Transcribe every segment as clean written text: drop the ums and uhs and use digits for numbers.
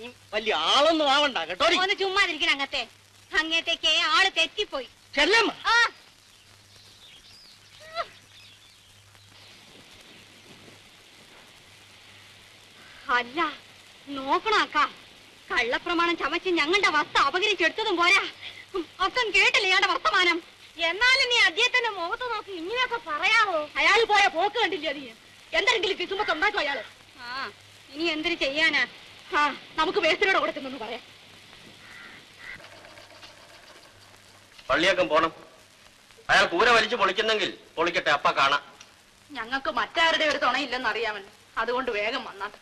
നീ വലിയ ആളൊന്നും ആവണ്ട കേട്ടോ. ഒന്ന് ചുമ്മാതിരിക്കണം. അങ്ങത്തേക്ക് ആള് തെറ്റിപ്പോയി. ചെല്ലമ്മ അല്ല നോക്കണക്ക, കള്ളപ്രമാണം ചമച്ച് ഞങ്ങളുടെ വസ്തു അപകരിച്ചെടുത്തതും പോരാ, അക്കം കേട്ടില്ല ഇയാളുടെ വർത്തമാനം. എന്നാലും നീ അദ്ദേഹത്തിന്റെ മുഖത്ത് നോക്കി ഇങ്ങനെയൊക്കെ പറയാമോ? അയാൾ പോയ പോക്ക് കണ്ടില്ല നീ? എന്തെങ്കിലും കിസുമ്പത്ത് ഉണ്ടാക്കും അയാള്. ഇനി എന്തിനു ചെയ്യാനാ? നമുക്ക് വേസ്റ്റിനോട് കൊടുക്കുന്നെന്ന് പറയാം. പള്ളിയൊക്കെ പോണം. അയാൾ കൂര വലിച്ചു പൊളിക്കുന്നെങ്കിൽ പൊളിക്കട്ടെ, അപ്പ കാണാം. ഞങ്ങൾക്ക് മറ്റാരുടെ ഒരു തുണയില്ലെന്ന് അറിയാമല്ലോ, അതുകൊണ്ട് വേഗം വന്നാട്ടെ.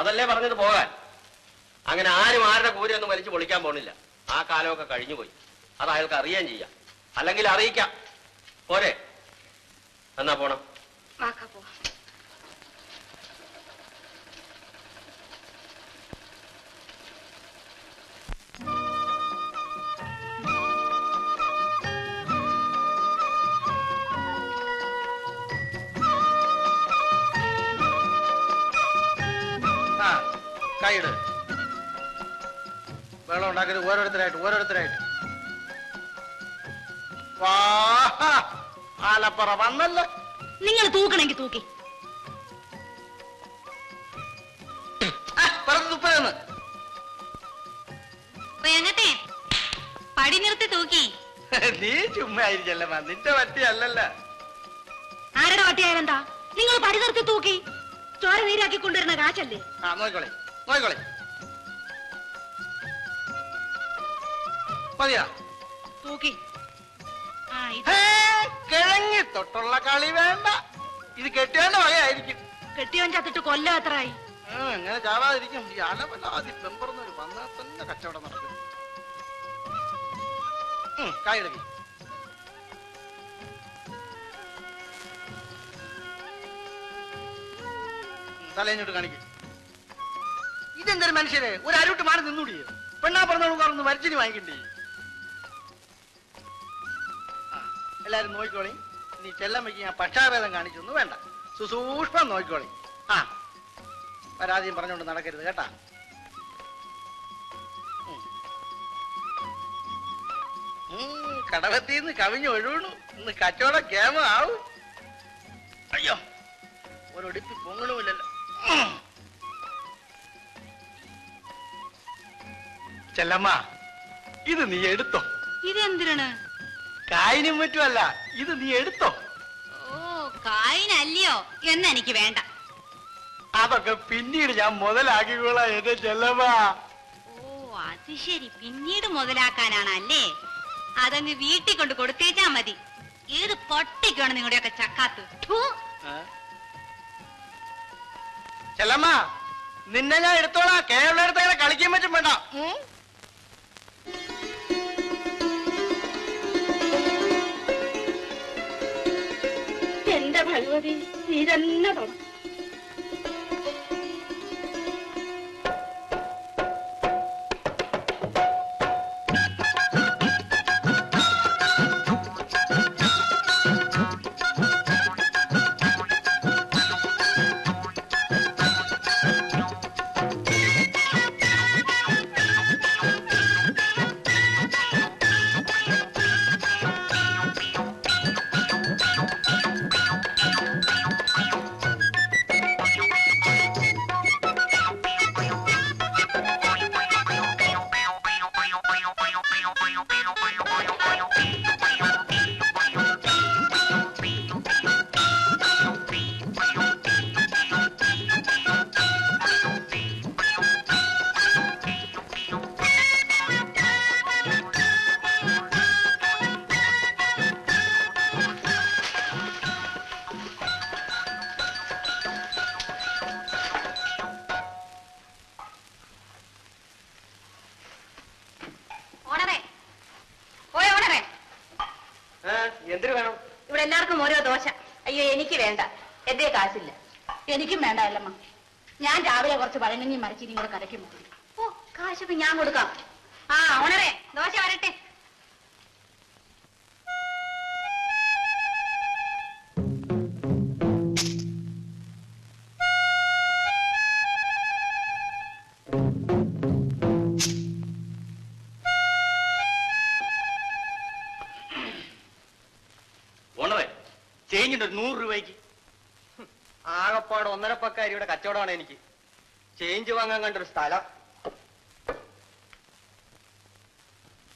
അതല്ലേ പറഞ്ഞത് പോകാൻ. അങ്ങനെ ആരും ആരുടെ കൂരയൊന്നും വലിച്ചു പൊളിക്കാൻ പോണില്ല. ആ കാലമൊക്കെ കഴിഞ്ഞുപോയി. അത് അയാൾക്ക് അറിയാൻ ചെയ്യാം, അല്ലെങ്കിൽ അറിയിക്കാം. പോരെ? എന്നാ പോണം. കൈയിട്. വെള്ളം ഉണ്ടാക്കരുത്. ഓരോരുത്തരായിട്ട്. ആലപ്പുറ വന്നല്ല. നിങ്ങൾ തൂക്കണമെങ്കിൽ തൂക്കി. പടി നിർത്തി തൂക്കി. നീ ചുമ്മാ ആയിരിക്കല്ലമ്മ, നിന്റെ വട്ടി അല്ലല്ല. ആരുടെ വട്ടിയായാലെന്താ? നിങ്ങൾ പടി നിർത്തി തൂക്കി. ചോര നീരാക്കി കൊണ്ടുവരുന്ന കാശല്ലേ? നോക്കോളെ മതിയാ തൂക്കി. കിഴങ്ങി തൊട്ടുള്ള കളി വേണ്ട. ഇത് കെട്ടിയോന്റെ വകയായിരിക്കും. കെട്ടിയോൻ ചത്തിട്ട് കൊല്ലം എത്രയായി? എങ്ങനെ ചാവാതിരിക്കും? ഈ അലവലാതി പെമ്പറന്നൊരു വന്നാൽ തന്നെ കച്ചവടം നടക്കും. കായിടക്കി. തലേഞ്ഞോട്ട് കാണിക്കും. ഇതെന്തൊരു മനുഷ്യരെ, ഒരു അരുട്ട് മാറി നിന്നൂടിയോ? പെണ്ണാ പറഞ്ഞോളൂ വരച്ചിന് വാങ്ങിക്കണ്ടേ? എല്ലാരും നോക്കിക്കോളി. നീ ചെല്ലമ്മയ്ക്ക് ഞാൻ പക്ഷാഭേദം കാണിച്ചൊന്നും വേണ്ട, സുസൂക്ഷ്മം നോക്കിക്കോളി. പരാതിയും പറഞ്ഞോണ്ട് നടക്കരുത് കേട്ടാ. കടവത്തിന്ന് കവിഞ്ഞ് ഒഴുകണു. ഇന്ന് കച്ചവടം കേമ ആവും. അയ്യോ, ഒരൊടിപ്പി പൊങ്ങണമില്ലല്ലോ. ചെല്ലമ്മ, ഇത് നീ എടുത്തോ. ഇതെന്തിനാണ്? കായിനും പറ്റുമല്ല, ഇത് നീ എടുത്തോ. ഓ, കായിനല്ലയോ? എന്നെനിക്ക് വേണ്ട. അതൊക്കെ പിന്നീട് ഞാൻ മുതലാക്കിക്കോളാം എന്റെ ചെല്ലമ്മ. ഓ, അത് ശരി, പിന്നീട് മുതലാക്കാനാണല്ലേ? അതങ്ങ് വീട്ടിൽ കൊണ്ട് കൊടുത്തേച്ചാ മതി. ഏത് പൊട്ടിക്കാണ് നിങ്ങളുടെയൊക്കെ ചക്കാത്ത്. ചെല്ലമ്മ, നിന്നെ ഞാൻ എടുത്തോളാം. കേരള എടുത്തങ്ങനെ കളിക്കാൻ പറ്റും വേണ്ട. എന്റെ ഭഗവതി, നീ തന്നെ തൊട. എന്തിനു വേണം? ഇവിടെ എല്ലാവർക്കും ഓരോ ദോശ. അയ്യോ, എനിക്ക് വേണ്ട, എന്റെ കാശില്ല. എനിക്കും വേണ്ട അല്ലമ്മ. ഞാൻ രാവിലെ കുറച്ച് പഴങ്ങഞ്ഞി മറിച്ചിരിയും കൂടെ കരയ്ക്കും. ഓ, കാശൊക്കെ ഞാൻ കൊടുക്കാം. ഓണറേ, ദോശ വരട്ടെ. ഓണറേ ചേഞ്ചിട്ട് ഒരു 100 രൂപയ്ക്ക്. ആകപ്പാട് 1.5 പക്കാരിയുടെ കച്ചവടമാണ് എനിക്ക്. ചേഞ്ച് വാങ്ങാൻ കണ്ടൊരു സ്ഥലം.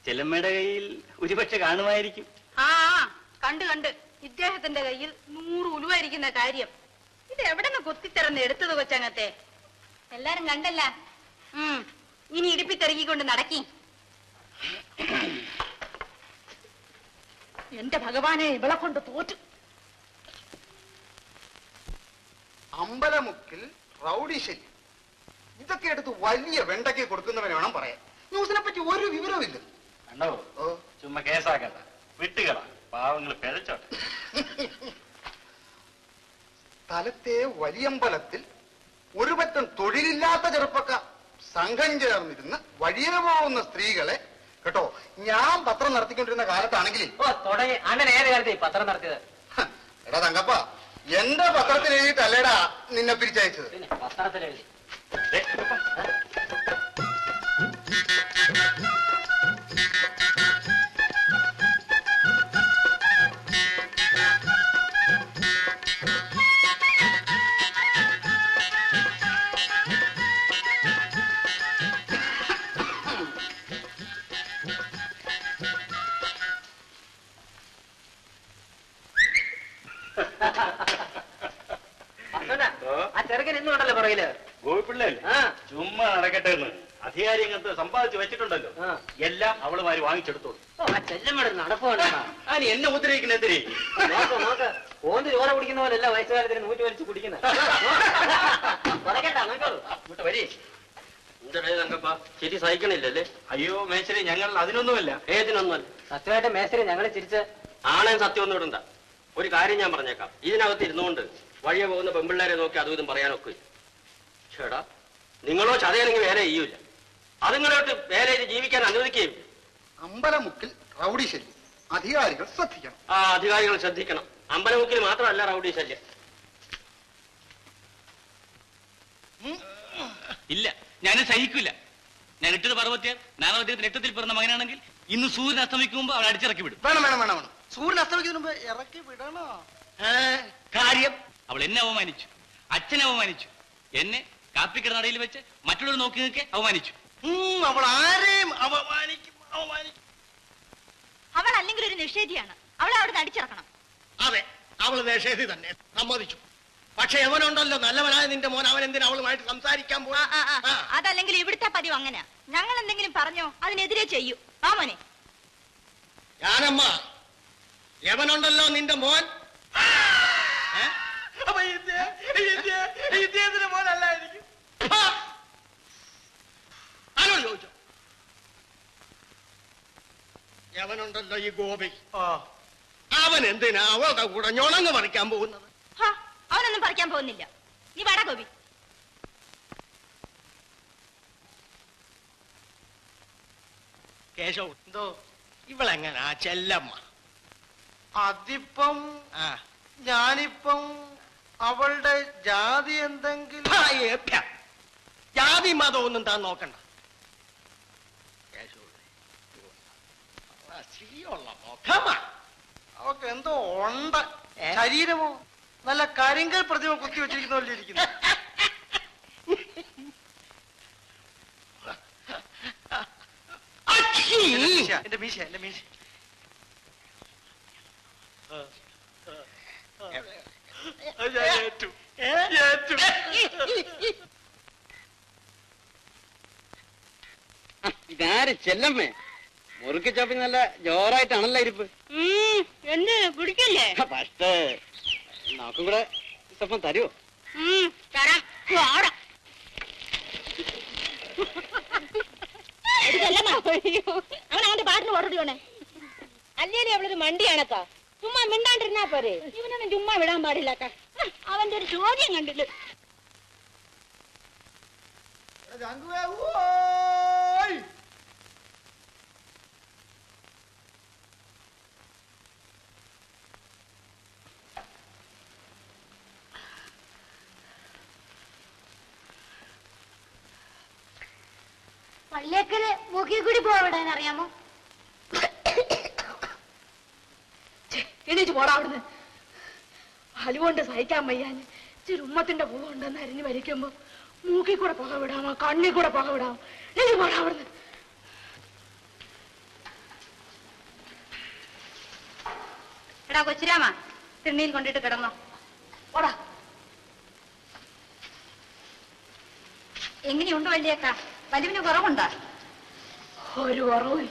ചെല്ലമ്മയുടെ കയ്യിൽ ഒരുപക്ഷെ കാണുമായിരിക്കും. ആ കണ്ട് കണ്ട് ഇദ്ദേഹത്തിന്റെ കയ്യിൽ 100 ഉലുവായിരിക്കുന്ന കാര്യം. ഇത് എവിടെ നിന്ന് കൊത്തിത്തിറന്ന് എടുത്തത് കൊച്ചങ്ങത്തെ? എല്ലാരും കണ്ടല്ല. ഇനി ഇടുപ്പിത്തെറുകിക്കൊണ്ട് നടക്കി. എന്റെ ഭഗവാനെ, ഇവളെ കൊണ്ട് തോറ്റു. അമ്പലമുക്കിൽ റൗഡി ശല്യം. ഇതൊക്കെ എടുത്ത് വലിയ വെണ്ടയ്ക്ക് കൊടുക്കുന്നവനെ വേണം പറയാൻ. ന്യൂസിനെ പറ്റി ഒരു വിവരവും ഇല്ല. കണ്ടോ, ചുമ്മാ കേസാക്കണ്ട, വിട്ടുകള, പാവങ്ങൾ പിഴച്ചോട്ടെ. സ്ഥലത്തെ വലിയമ്പലത്തിൽ ഒരു പറ്റം തൊഴിലില്ലാത്ത ചെറുപ്പക്കാർ സംഘം ചേർന്നിരുന്ന് വഴിയെ പോകുന്ന സ്ത്രീകളെ കേട്ടോ, ഞാൻ പത്രം നടത്തിക്കൊണ്ടിരുന്ന കാലത്താണെങ്കിൽ തുടങ്ങി. അണ്ണൻ ഏത് കാലത്ത് ഈ പത്രം നടത്തിയത്? എടാ തങ്കപ്പ, എന്റെ പത്രത്തിൽ എഴുതിയിട്ടല്ലേടാ നിന്നെ പിരിച്ചയച്ചത്. പിന്നെ പത്രത്തിൽ എഴുതി. ആ ചെറുക്കൻ ഇന്നും ഉണ്ടല്ലോ പുറകില്. ഗോപിപ്പിള്ളല്ലേ ചുമ്മാ നടക്കട്ടെ എന്ന് അധികാരി അങ്ങനത്തെ സമ്പാദിച്ചു വെച്ചിട്ടുണ്ടല്ലോ. എല്ലാം അവളുമാര് വാങ്ങിച്ചെടുത്തോളൂ. ആ ചെല്ലമ്മയുടെ നടപ്പ് വേണ്ട. അതിന് എന്നെ ഉദ്രവിക്കുന്ന എന്തിനേ? നോക്ക് നോക്ക്, ഓന്ത് ചോര കുടിക്കുന്ന പോലെയല്ല വയസ്സുകാലത്തിന് നൂറ്റി വലിച്ചു കുടിക്കുന്നത്. നോക്കോളൂ. ഇങ്ങോട്ട് വരി. തങ്കപ്പ ശരി സഹിക്കണില്ലല്ലേ? അയ്യോ മേശ്ശേരി, ഞങ്ങൾ അതിനൊന്നുമല്ല. ഏതിനൊന്നുമല്ല. സത്യമായിട്ട് മേസ്ത്രി ഞങ്ങളെ ചിരിച്ച് ആണേ സത്യം ഒന്നും ഇടണ്ട. ഒരു കാര്യം ഞാൻ പറഞ്ഞേക്കാം. ഇതിനകത്ത് ഇരുന്നുകൊണ്ട് വഴിയെ പോകുന്ന പെമ്പിള്ളേരെ നോക്കി അതും ഇതും പറയാനൊക്കെ. ചേടാ, നിങ്ങളോ ചതയാണെങ്കിൽ വേല ചെയ്യൂല. അതുങ്ങളോട്ട് വേല ചെയ്ത് ജീവിക്കാൻ അനുവദിക്കുകയും. അമ്പലമുക്കിൽ റൗഡി ശല്യം, അധികാരികൾ ശ്രദ്ധിക്കണം. ആ അധികാരികൾ ശ്രദ്ധിക്കണം. അമ്പലമുക്കിൽ മാത്രമല്ല റൗഡി ശല്യം. ഇല്ല, ഞാൻ സഹിക്കില്ല. ഞാൻ ഇട്ടത് പർവ്വത്യാൽ നാനാവദ്ദേഹത്തിന് എട്ടത്തിൽ പിറന്ന മകനാണെങ്കിൽ ഇന്ന് സൂര്യൻ അസ്തമിക്കുമ്പോ അവൾ അടിച്ചിറക്കി വിടും. വേണം വേണം വേണം വേണം. സൂര്യൻ അസ്തമിക്കുന്നതിന് മുമ്പ് ഇറക്കി വിടണോ? കാര്യം അവൾ എന്നെ അവമാനിച്ചു, അച്ഛനെ അവമാനിച്ചു, എന്നെ കാപ്പിക്കട നടയിൽ വെച്ച് മറ്റുള്ളവർ നോക്കി നിൽക്കെ അവമാനിച്ചു. അവൾ ആരെയും അവമാനിക്കും. അവൾ അല്ലെങ്കിൽ ഒരു നിഷേധിയാണ്. അവളെ അവിടെ അടിച്ചിറക്കണം. അതെ, അവള് നിഷേധി തന്നെ, സമ്മതിച്ചു. പക്ഷെ എവനുണ്ടല്ലോ നല്ലവനായ നിന്റെ മോൻ, അവൻ എന്തിനാ അവളുമായിട്ട് സംസാരിക്കാൻ പോയി? അതല്ലെങ്കിൽ ഇവിടുത്തെ പതിവ് അങ്ങനെയാ. ഞങ്ങൾ എന്തെങ്കിലും പറഞ്ഞോ അതിനെതിരെ ചെയ്യൂ. ആ മോനെ, ഞാനമ്മ, എവനുണ്ടല്ലോ നിന്റെ മോൻ, മോനല്ലായിരിക്കും. ആരോട് ചോദിച്ചോ? എവനുണ്ടല്ലോ ഈ ഗോപി, അവൻ എന്തിനാ അവളുടെ കൂടെ ഞൊണങ്ങ് പറിക്കാൻ പോകുന്നത്? അവനൊന്നും പറിക്കാൻ പോകുന്നില്ല. നീ വാടാ ഗോപി. കേശവ്, എന്തോ ഇവളെങ്ങനാ ചെല്ലമ്മ? അതിപ്പം ഞാനിപ്പം അവളുടെ ജാതി എന്തെങ്കിലും ജാതി മതമൊന്നും താൻ നോക്കണ്ട. ശരിയുള്ള മുഖമാ. അവക്ക് എന്തോ ഉണ്ട്. ശരീരമോ നല്ല കരിങ്കൽ പ്രതിമ കുത്തി വെച്ചിരിക്കുന്ന പോലെ ഇരിക്കുന്നു. എന്റെ മീശ, എന്റെ മീശ. ഇതാര് ചെല്ലമ്മേ? മുറുക്കി ചാപ്പി നല്ല ജോറായിട്ടാണല്ലോ ഇരിപ്പ്. എന്ത് കുടിക്കല്ലേ? പക്ഷേ നമുക്കും കൂടെ സ്വപ്പം തരുമോ? തരാം. അവൻ അവന്റെ പാട്ടിന് ഓടടി വേണേ. അല്ലേലും അവളൊരു മണ്ടിയാണക്കാ. ചുമ്മാ മിണ്ടാണ്ടിരുന്നാ പോരെ. ഇവനൊന്നും ചുമ്മാ വിടാൻ പാടില്ലാക്ക. അവന്റെ ഒരു ചോദ്യം കണ്ടില്ല. പള്ളിയേക്കല് മൂക്കി കൂടി പോവിടാൻ അറിയാമോ? എണീച്ച് പോടാ അവിടുന്ന്. അലുകൊണ്ട് സഹിക്കാൻ വയ്യാൻ ഇച്ചിരി ഉമ്മത്തിന്റെ പൂ ഉണ്ടെന്ന് അരിഞ്ഞ് വലിക്കുമ്പോ മൂക്കി കൂടെ പുക വിടാമോ, കണ്ണി കൂടെ പുക വിടാമോ? എണീച്ച് പോടാ അവിടുന്ന്. എടാ കൊച്ചിരാമ, തിണ്ണയിൽ കൊണ്ടിട്ട് കിടന്നോ. പോടാ. എങ്ങനെയുണ്ട് വല്യേക്ക? വലിവിന് കുറവുണ്ടോ? ഒരു കുറവും.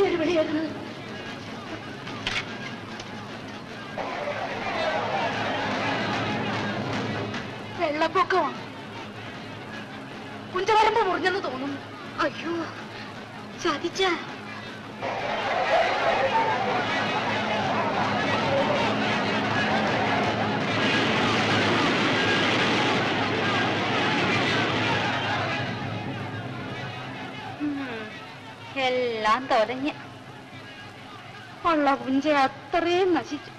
ഒരു വിളിയായിരുന്നു. വെള്ളപ്പൊക്കമാണ്. കുഞ്ചവരമ്പ് മുറിഞ്ഞെന്ന് തോന്നുന്നു. അയ്യോ, ചതിച്ച. എല്ലാം തൊലഞ്ഞ് ഉള്ള പുഞ്ച അത്രയും നശിച്ചു.